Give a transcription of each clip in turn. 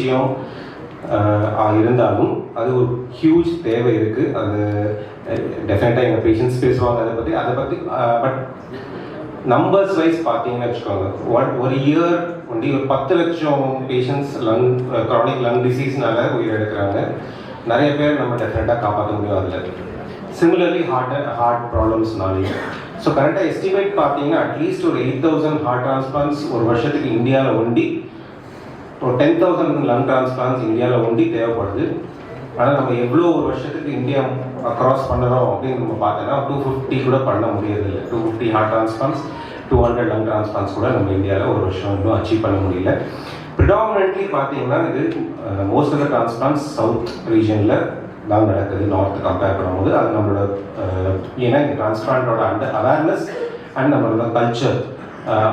விஷயம் இருந்தாலும் அது ஒரு ஹியூஜ் தேவை இருக்குது. அது டெஃபினட்டாக எங்கள் பேஷண்ட்ஸ் பேசுவாங்க அதை பற்றி பட் நம்பர்ஸ் வைஸ் பார்த்தீங்கன்னு வச்சுக்கோங்க, ஒரு இயர் வந்து ஒரு 10 லட்சம் பேஷண்ட்ஸ் க்ரானிக் லங் டிசீஸ்னால உயிரிழக்கிறாங்க. நிறைய பேர் நம்ம டெஃபினட்டாக காப்பாற்ற முடியும் அதில். சிமிலர்லி ஹார்ட் ப்ராப்ளம்ஸ்னாலே ஸோ கரெக்டாக எஸ்டிமேட் பார்த்தீங்கன்னா அட்லீஸ்ட் ஒரு 8,000 ஹார்ட் டிரான்ஸ்பிளான்ஸ் ஒரு வருஷத்துக்கு இந்தியாவில் ஒண்டி, ஒரு 10,000 லங் டிரான்ஸ்பிளான்ஸ் இந்தியாவில் ஒண்டி தேவைப்படுது. ஆனால் நம்ம எவ்வளோ ஒரு வருஷத்துக்கு இந்தியா அக்ராஸ் பண்ணுறோம் அப்படின்னு நம்ம பார்த்தோன்னா 250 கூட பண்ண முடியறதில்லை. 250 ஹார்ட் டிரான்ஸ்பிளான்ஸ், 200 லங் டிரான்ஸ்பிளான்ஸ் கூட நம்ம இந்தியாவில் ஒரு வருஷம் இன்னும் அச்சீவ் பண்ண முடியல. ப்ரிடாமினென்ட்லி பார்த்தீங்கன்னா இது most of the transplants south ரீஜனில் தான் நடக்குது. நார்த் கம்பேர் பண்ணும்போது அது நம்மளோட ஏன்னா இந்த டிரான்ஸ்பிளான்டோட அவேர்னஸ் அண்ட் நம்மளோட கல்ச்சர்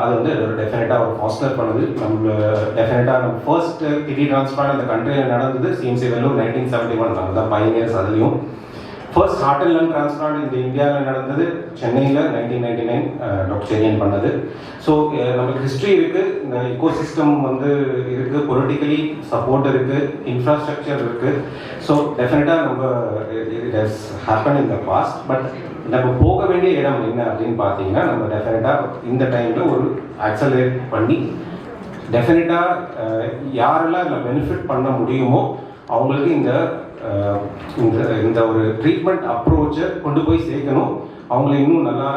அது வந்து டெஃபினட்டாக ஒரு ஃபாஸ்டர் பண்ணுது. நம்ம டெஃபினட்டாக நம்ம ஃபர்ஸ்ட் கிட்னி டிரான்ஸ்பிளான்ட் அந்த கண்ட்ரியில் நடந்தது சிஎம்சி வெல்லூர் 1971. நம்ம தான் பைனியர்ஸ். அதுலேயும் first heart and lung transplant இந்த இந்தியாவில் நடந்தது சென்னையில் 1999 டாக்டர் செரியன் பண்ணது. ஸோ நமக்கு ஹிஸ்ட்ரி இருக்குது, இந்த இக்கோசிஸ்டம் வந்து இருக்குது, பொலிட்டிக்கலி சப்போர்ட் இருக்குது, இன்ஃப்ராஸ்ட்ரக்சர் இருக்குது. ஸோ டெஃபினட்டாக நம்ம it has happen in the past. But நம்ம போக வேண்டிய இடம் என்ன அப்படின்னு பார்த்தீங்கன்னா நம்ம டெஃபினட்டாக இந்த டைமில் ஒரு ஆக்சலரேட் பண்ணி டெஃபினட்டாக யாரெல்லாம் இதில் பெனிஃபிட் பண்ண முடியுமோ அவங்களுக்கு இந்த ஒரு ட்ரீட்மெண்ட் அப்ரோச்சை கொண்டு போய் சேர்க்கணும். அவங்கள இன்னும் நல்லா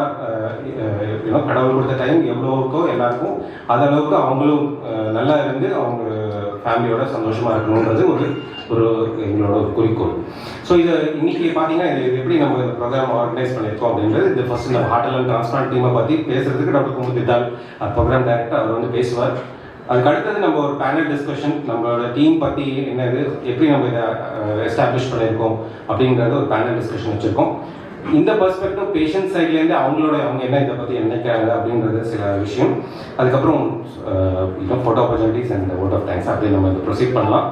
கடவுள் கொடுத்த டைம் எவ்வளோ இருக்கோ எல்லாருக்கும் அதளவுக்கு அவங்களும் நல்லா இருந்து அவங்க ஃபேமிலியோட சந்தோஷமாக இருக்கணுன்றது ஒரு எங்களோட ஒரு குறிக்கோள். ஸோ இதை இன்னைக்கு பார்த்தீங்கன்னா இது எப்படி நம்ம இந்த ப்ரோக்ராம் ஆர்கனைஸ் பண்ணியிருக்கோம் அப்படின்றது இது ஃபர்ஸ்ட் நம்ம ஹார்ட் அண்ட் டிரான்ஸ்பிளான்ட் டீமை பற்றி பேசுறதுக்கு டாக்டர் குமுத் தித்தால் ப்ரோக்ராம் டைரக்டர் அவர் வந்து பேசுவார். அதுக்கு அடுத்தது நம்ம ஒரு பேனல் டிஸ்கஷன் நம்மளோட டீம் பற்றி என்னது எப்படி நம்ம இதை எஸ்டாப்ளிஷ் பண்ணியிருக்கோம் அப்படிங்கிறது ஒரு பேனல் டிஸ்கஷன் வச்சுருக்கோம். இந்த பெர்ஸ்பெக்டிவ் பேஷண்ட் சைட்லேருந்து அவங்க என்ன இதை பற்றி நினைக்கிறாங்க அப்படின்றது சில விஷயம். அதுக்கப்புறம் photo opportunities and vote of thanks அப்படி நம்ம இதை ப்ரொசீட் பண்ணலாம்.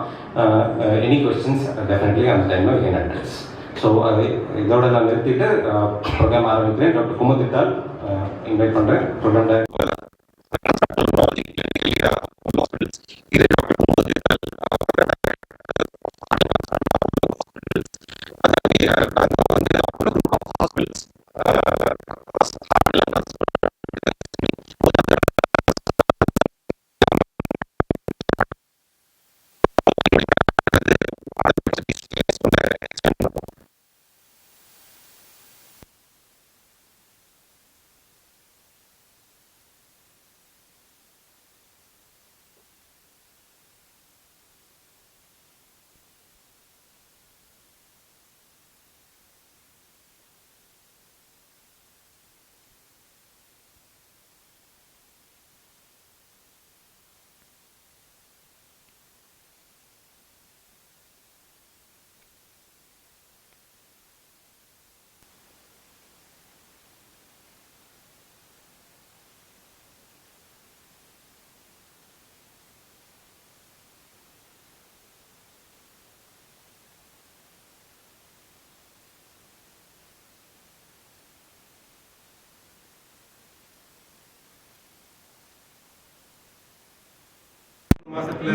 எனி கொஸ்டின்ஸ் டெஃபினெட்லி அந்த டைமில் கேன் அட்ரஸ். ஸோ இதோட நான் நிறுத்திட்டு ப்ரோக்ராம் ஆரம்பிக்கிறேன். டாக்டர் குமுத் தித்தால் இன்வைட் பண்ணுறேன். ப்ரோக்ராம் டைரக்டர் மாசத்துல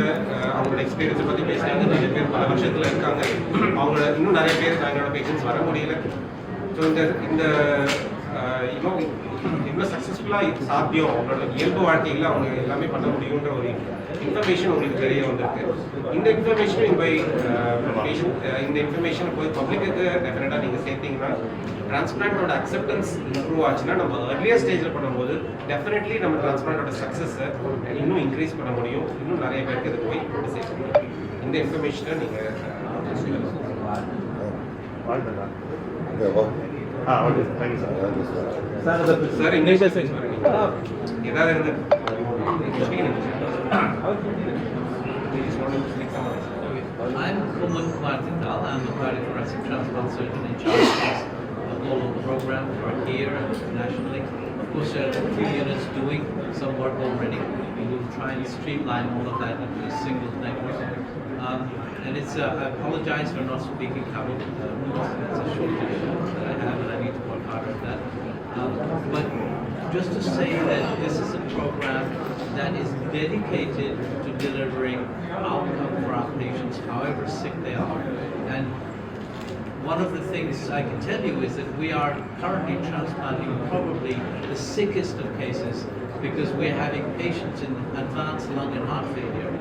அவங்களோட எக்ஸ்பீரியன்ஸை பற்றி பேசினாங்க. நிறைய பேர் பல வருஷத்தில் இருக்காங்க. அவங்களோட இன்னும் நிறைய பேர் எங்களோட பேஷண்ட்ஸ் வர முடியல. ஸோ இந்த இவ்வளோ சக்ஸஸ்ஃபுல்லாக இது சாத்தியம், அவங்களோட இயல்பு வாழ்க்கையில் அவங்க எல்லாமே பண்ண முடியுன்ற ஒரு இன்ஃபர்மேஷன் உங்களுக்கு தெரிய வந்திருக்கு. இந்த இன்ஃபர்மேஷன் இந்த இன்ஃபர்மேஷன் போய் பப்ளிக்கு டெஃபினட்டாக நீங்கள் சேர்த்தீங்கன்னா டிரான்ஸ்பிளான்டோட அக்செப்டன்ஸ் இம்ப்ரூவ் ஆச்சுன்னா நம்ம ஏர்லியர் ஸ்டேஜில் பண்ணும்போது டெஃபினெட்லி நம்ம டிரான்ஸ்பிளான்டோட சக்ஸஸை இன்னும் இன்க்ரீஸ் பண்ண முடியும். இன்னும் நிறைய பேருக்கு இது போய் சேர்க்க முடியும். இந்த இன்ஃபர்மேஷனை நீங்கள் சார் இங்கிலீஷ் ஏதாவது I'm Kumud Kumar Tindal. I'm a cardiothoracic transplant surgeon in charge of all of the program for here and internationally. Of course, there are a few units doing some work already. We will try and streamline all of that into a single network. And I apologize for not speaking Tamil. It's a shortage that I have and I need to work harder at that. But just to say that this is a program that is dedicated to delivering outcome for our patients, however sick they are. And one of the things I can tell you is that we are currently transplanting probably the sickest of cases, because we're having patients in advanced lung and heart failure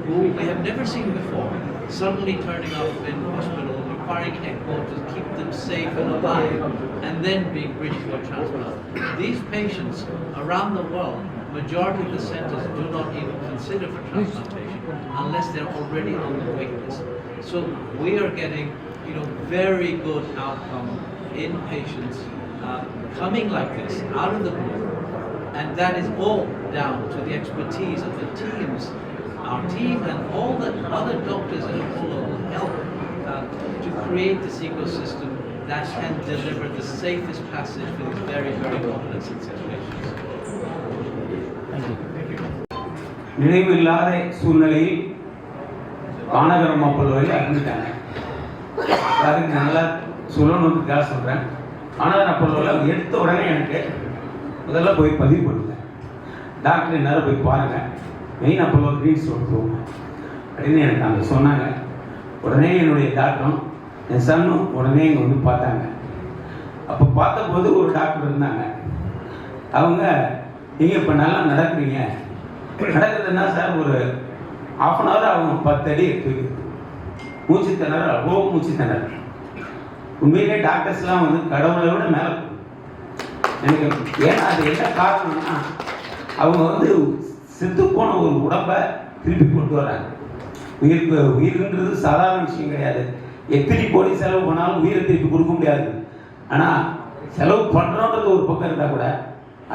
who we have never seen before, suddenly turning up in hospital, requiring ECMO to keep them safe and alive, and then being bridged to a transplant. These patients around the world, majority of the centers do not even consider for transplantation unless they're already on the wait list. So we are getting, very good outcome in patients coming like this out of the blue, and that is all down to the expertise of the teams, our team, and all the other doctors in Apollo who help to create this ecosystem that can deliver the safest passage for these very, very complex situations. நினைவில்லாத சூழ்நிலையில் கானகரம் அப்பல்லோவில் அட்மிட்டாங்க. அதுக்கு நல்லா சொல்லணுன்றதுக்காக சொல்கிறேன். கானகரம் அப்பல்லோவில் எடுத்த உடனே எனக்கு முதல்ல போய் பதிவு பண்ணுங்க, டாக்டர் என்னாலும் போய் பாருங்கள், மெயின் அப்பல்லோ க்ரீன் ஸ்டோன் போங்க அப்படின்னு எனக்கு அங்கே சொன்னாங்க. உடனே என்னுடைய டாக்டரும் என் சன்னும் உடனே இங்கே வந்து பார்த்தாங்க. அப்போ பார்த்தபோது ஒரு டாக்டர் இருந்தாங்க. அவங்க நீங்கள் இப்போ நல்லா நடக்கிறீங்க, நடக்கிறதுனா சார் ஒரு ½ அன் ஹவர் அவங்க 10 அடி எடுத்து வைக்கிறது, மூச்சு திணற, அவ்வளோ மூச்சு திணற. உண்மையிலே டாக்டர்ஸ்லாம் வந்து கடவுளை விட மேலே. எனக்கு ஏன்னா அது என்ன காரணம்னா, அவங்க வந்து செத்து போன ஒரு உடம்பை திருப்பி கொண்டு வராங்க. உயிருன்றது சாதாரண விஷயம் கிடையாது. எத்தனை கோடி செலவு பண்ணாலும் உயிரை திருப்பி கொடுக்க முடியாது. ஆனால் செலவு பண்ணுறோன்றது ஒரு பக்கம் இருந்தால் கூட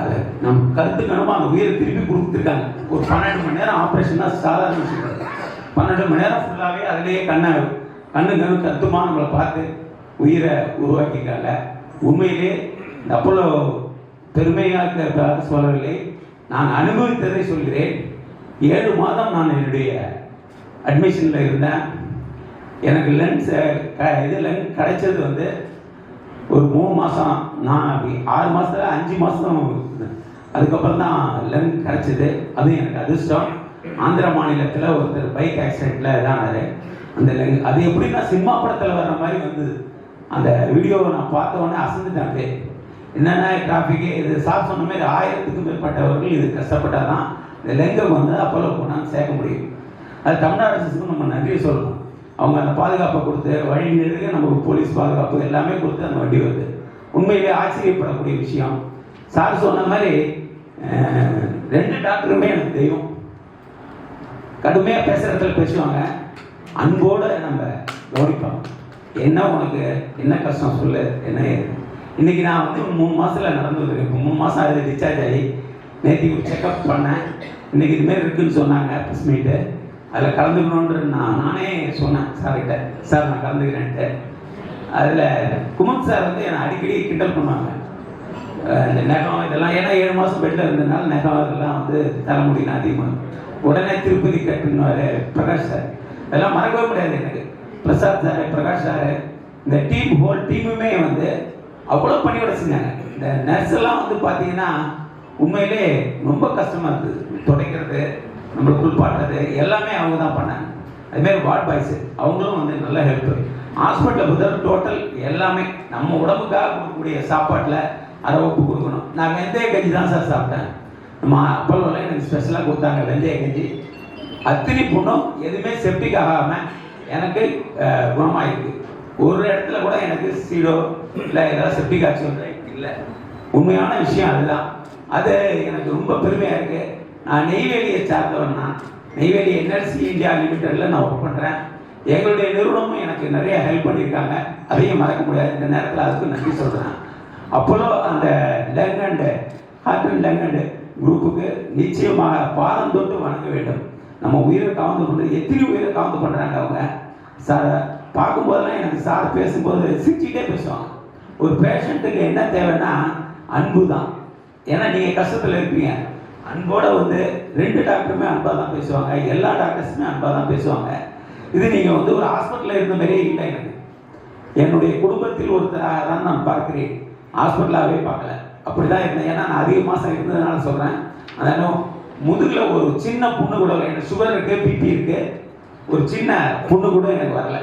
அதை நம்ம கருத்துக்கணுமா அந்த உயிரை திருப்பி கொடுத்துருக்காங்க. ஒரு 12 மணி நேரம் ஆப்ரேஷன் தான் சாதாரண விஷயம். 12 மணி நேரம் ஃபுல்லாகவே அதிலேயே கண்ணு கருத்துமா நம்மளை பார்த்து உயிரை உருவாக்கியிருக்காங்க. உண்மையிலே இந்த அப்போலோ பெருமையாக சொல்லவில்லை, நான் அனுபவித்ததை சொல்கிறேன். 7 மாதம் நான் என்னுடைய அட்மிஷனில் இருந்தேன். எனக்கு லென்ஸ் லென்ஸ் கிடைச்சது வந்து ஒரு 3 மாதம். நான் அப்படி 6 மாதத்தில் 5 மாதம் அதுக்கப்புறம் தான் லென்ஸ் கிடைச்சது. அதுவும் எனக்கு அதிர்ஷ்டம். ஆந்திர மாநிலத்தில் ஒருத்தர் பைக் ஆக்சிடெண்ட்டில் இதானார். அந்த லென்ஸ் அது எப்படின்னா சினிமா படத்தில் வர்ற மாதிரி வந்தது. அந்த வீடியோவை நான் பார்த்த உடனே அசந்துட்டேன். என்னென்ன டிராஃபிக்கு இது சார் சொன்ன மாதிரி 1000க்கும் மேற்பட்டவர்கள் இது கஷ்டப்பட்டால் தான் இந்த லெங்கை வந்து அப்போலோ போனான்னு சேர்க்க முடியும். அது தமிழ்நாடு அரசுக்கு நம்ம நன்றி சொல்லணும். அவங்க அந்த பாதுகாப்பை கொடுத்து வழி நெடுக நமக்கு போலீஸ் பாதுகாப்பு எல்லாமே கொடுத்து அந்த வண்டி வருது. உண்மையிலே ஆச்சரியப்படக்கூடிய விஷயம். சார் சொன்ன மாதிரி 2 டாக்டருமே எனக்கு தெய்வம். கடுமையாக பேசுகிறதுல பேசுவாங்க, அன்போடு நம்ம கவனிப்பாங்க. என்ன உனக்கு என்ன கஷ்டம் சொல்லு, என்ன இன்னைக்கு நான் வந்து 3 மாதத்தில் நடந்து வந்துருக்கேன். 3 மாதம் அதில் டிஸ்சார்ஜ் ஆகி நேற்று ஒரு செக்அப் பண்ணேன். இன்னைக்கு இதுமாரி இருக்குதுன்னு சொன்னாங்க ப்ரெஸ் மீட்டு. அதில் கலந்துக்கணுன்ற நானே சொன்னேன் சார்கிட்ட, சார் நான் கலந்துக்கிறேன்ட்டு. அதில் குமன் சார் வந்து என்னை அடிக்கடி கிண்டல் பண்ணுவாங்க. இந்த நகம் இதெல்லாம் ஏன்னா 7 மாதம் பெட்டில் இருந்ததுனால நகம் இதெல்லாம் வந்து தலைமுடினா அதிகமாக உடனே திருப்பதி கட்டுனாரு பிரகாஷ் சார். இதெல்லாம் மறக்கவே முடியாது எனக்கு. பிரசாத் சார், பிரகாஷ் சார், இந்த ஹோல் டீமுமே வந்து அவ்வளோ பணியோட செஞ்சாங்க. இந்த நர்ஸ் எல்லாம் வந்து பார்த்தீங்கன்னா உண்மையிலே ரொம்ப கஷ்டமாக இருக்குது. துடைக்கிறது, நம்மளுக்கு குளிப்பாட்டுறது எல்லாமே அவங்க தான் பண்ணாங்க. அதுமாரி வார்ட் பாய்ஸு அவங்களும் வந்து நல்ல ஹெல்ப். ஹாஸ்பிட்டலில் முதல் டோட்டல் எல்லாமே நம்ம உடம்புக்காக கொடுக்கக்கூடிய சாப்பாட்டில் அரை உப்பு கொடுக்கணும். நான் வெந்தய கஞ்சி தான் சார் சாப்பிட்டேன். நம்ம அப்போலோவில் எனக்கு ஸ்பெஷலாக கொடுத்தாங்க வெந்தய கஞ்சி. அத்தனை பொண்ணும் எதுவுமே செப்டிக் ஆகாமல் எனக்கு குணமாயிருக்கு. ஒரு இடத்துல கூட எனக்கு சீடோ இல்லை ஏதாவது செப்டிக் ஆச்சு இல்லை. உண்மையான விஷயம் அதுதான். அது எனக்கு ரொம்ப பெருமையாக இருக்குது. நான் நெய்வேலியை சார்ந்தவன். நான் நெய்வேலி NLC இந்தியா லிமிட்டடில் நான் ஒர்க் பண்ணுறேன். எங்களுடைய நிறுவனமும் எனக்கு நிறைய ஹெல்ப் பண்ணியிருக்காங்க. அதையும் மறக்க முடியாது. இந்த நேரத்தில் அதுக்கு நன்றி சொல்கிறேன். அப்போலோ அந்த lung and heart and lung and குரூப்புக்கு நிச்சயமாக பாதம் தொட்டு வணங்க வேண்டும். நம்ம உயிரை காவந்து பண்ணுறது எத்தனை உயிரை காவந்து பண்ணுறாங்க அவங்க. சார் பார்க்கும்போதெல்லாம் எனக்கு சார் பேசும்போது சிரிச்சுட்டே பேசுவாங்க. ஒரு பேஷண்ட்டுக்கு என்ன தேவைன்னா அன்பு தான். ஏன்னா நீங்கள் கஷ்டத்தில் இருப்பீங்க. அன்போடு வந்து 2 டாக்டருமே அன்பாக தான் பேசுவாங்க. எல்லா டாக்டர்ஸுமே அன்பாக தான் பேசுவாங்க. இது நீங்கள் வந்து ஒரு ஹாஸ்பிட்டலில் இருந்த மாதிரியே இல்லை. எனக்கு என்னுடைய குடும்பத்தில் ஒருத்தராக தான் நான் பார்க்குறேன். ஹாஸ்பிட்டலாகவே பார்க்கல. அப்படி தான் இருந்தேன். ஏன்னா நான் அதிக மாதம் இருந்ததுனால சொல்கிறேன். அதனால முதுகுல ஒரு சின்ன புண்ணு கூட இல்லை. எனக்கு சுகர் இருக்கு, பிபி இருக்கு, ஒரு சின்ன புண்ணு கூட எனக்கு வரல.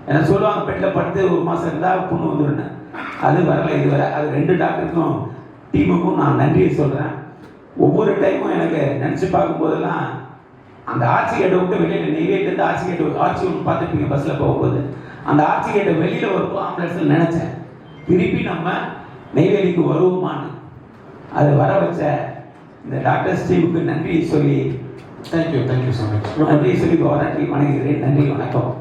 எனக்கு சொல்லுவாங்க பெட்டில் படுத்து ஒரு மாதம் இருந்தால் புண்ணு வந்துடுன்னு, அது வரல இதுவரை. அது 2 டாக்டருக்கும் டீமுக்கும் நான் நன்றியை சொல்கிறேன். ஒவ்வொரு டைமும் எனக்கு நினச்சி பார்க்கும்போதெல்லாம் அந்த ஆர்ச்சி கேட்டை விட்டு வெளியில் நெய்வேலியிலேருந்து ஆர்ச்சி ஒன்று பார்த்துருப்பீங்க பஸ்ஸில் போகும்போது, அந்த ஆர்ச்சி கேட்டை வெளியில் ஒரு ஆம்புலன்ஸில் நினச்சேன் திருப்பி நம்ம நெய்வேலிக்கு வருவோமான்னு. அது வர வச்ச இந்த டாக்டர்ஸ் டீமுக்கு நன்றி சொல்லி தேங்க்யூ ஸோ மச். நன்றி சொல்லி பாராட்டி வணங்குகிறேன். நன்றி, வணக்கம்.